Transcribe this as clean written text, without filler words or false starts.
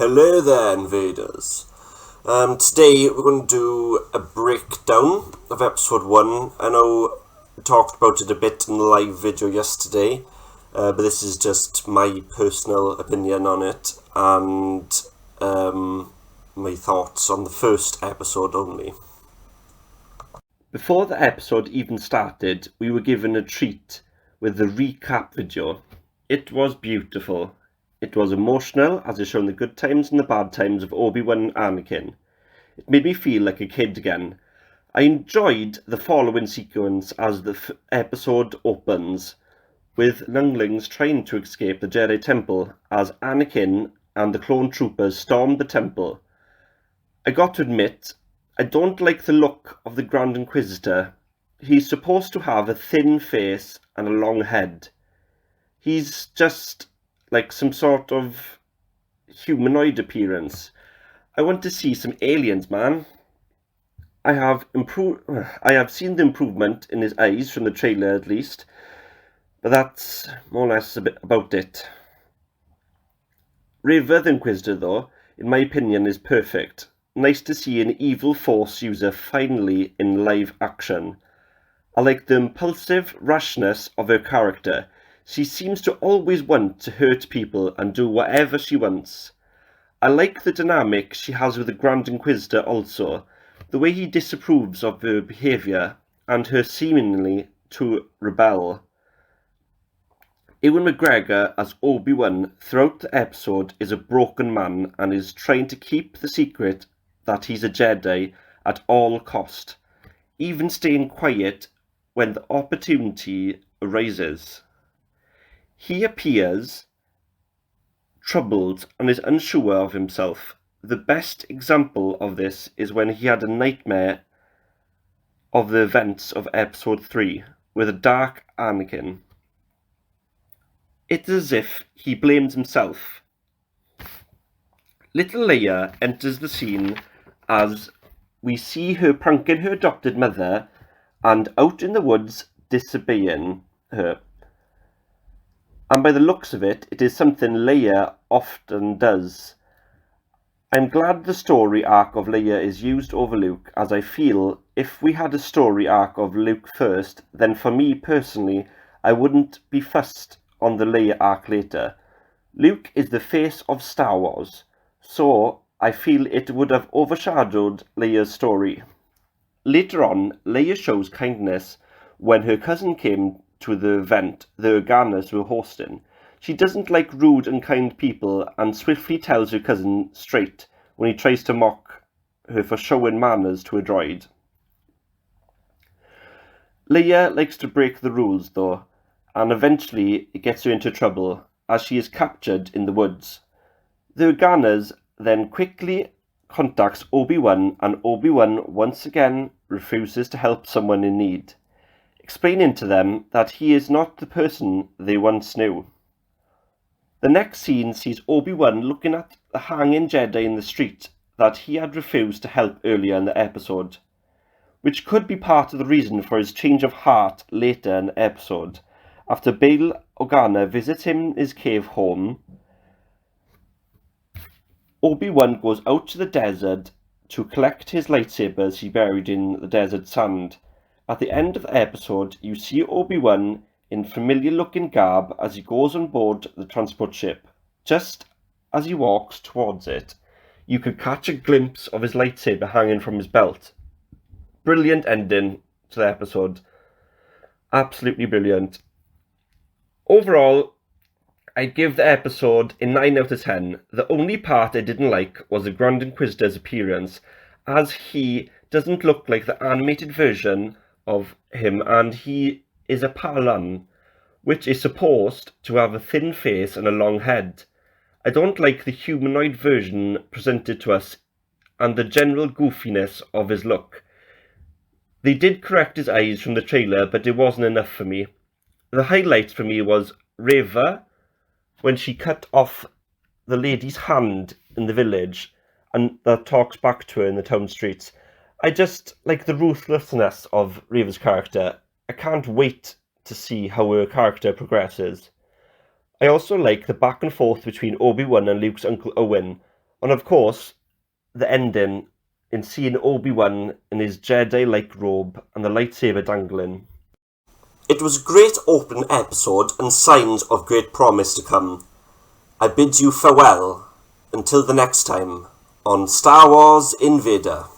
Hello there, invaders. Today we're going to do a breakdown of episode 1. I know we talked about it a bit in the live video yesterday, but this is just my personal opinion on it and my thoughts on the first episode only. Before the episode even started, we were given a treat with the recap video. It was beautiful. It was emotional, as it showed the good times and the bad times of Obi Wan and Anakin. It made me feel like a kid again. I enjoyed the following sequence as the episode opens, with younglings trying to escape the Jedi Temple as Anakin and the clone troopers stormed the temple. I got to admit, I don't like the look of the Grand Inquisitor. He's supposed to have a thin face and a long head. He's just like some sort of humanoid appearance. I want to see some aliens, man. I have seen the improvement in his eyes from the trailer at least, but that's more or less a bit about it. Reva the Inquisitor, though, in my opinion, is perfect. Nice to see an evil Force user finally in live action. I like the impulsive rashness of her character. She seems to always want to hurt people and do whatever she wants. I like the dynamic she has with the Grand Inquisitor also, the way he disapproves of her behaviour and her seemingly to rebel. Ewan McGregor as Obi-Wan throughout the episode is a broken man and is trying to keep the secret that he's a Jedi at all cost, even staying quiet when the opportunity arises. He appears troubled and is unsure of himself. The best example of this is when he had a nightmare of the events of episode 3 with a dark Anakin. It's as if he blames himself. Little Leia enters the scene as we see her pranking her adopted mother and out in the woods disobeying her. And by the looks of it, it is something Leia often does. I'm glad the story arc of Leia is used over Luke, as I feel if we had a story arc of Luke first, then for me personally, I wouldn't be fussed on the Leia arc later. Luke is the face of Star Wars, so I feel it would have overshadowed Leia's story. Later on, Leia shows kindness when her cousin came to the event the Organas were hosting. She doesn't like rude and kind people and swiftly tells her cousin straight when he tries to mock her for showing manners to a droid. Leia likes to break the rules though, and eventually it gets her into trouble as she is captured in the woods. The Organas then quickly contacts Obi-Wan and Obi-Wan once again refuses to help someone in need, explaining to them that he is not the person they once knew. The next scene sees Obi-Wan looking at the hanging Jedi in the street that he had refused to help earlier in the episode, which could be part of the reason for his change of heart later in the episode. After Bail Organa visits him in his cave home, Obi-Wan goes out to the desert to collect his lightsabers he buried in the desert sand. At the end of the episode, you see Obi-Wan in familiar-looking garb as he goes on board the transport ship. Just as he walks towards it, you could catch a glimpse of his lightsaber hanging from his belt. Brilliant ending to the episode. Absolutely brilliant. Overall, I'd give the episode a 9 out of 10. The only part I didn't like was the Grand Inquisitor's appearance, as he doesn't look like the animated version of him, and he is a Palan, which is supposed to have a thin face and a long head. I don't like the humanoid version presented to us and the general goofiness of his look. They did correct his eyes from the trailer, but it wasn't enough for me. The highlight for me was Reva, when she cut off the lady's hand in the village and that talks back to her in the town streets. I just like the ruthlessness of Reva's character. I can't wait to see how her character progresses. I also like the back and forth between Obi-Wan and Luke's Uncle Owen And of course, the ending in seeing Obi-Wan in his Jedi-like robe and the lightsaber dangling. It was a great opening episode and signs of great promise to come. I bid you farewell until the next time on Star Wars InVader.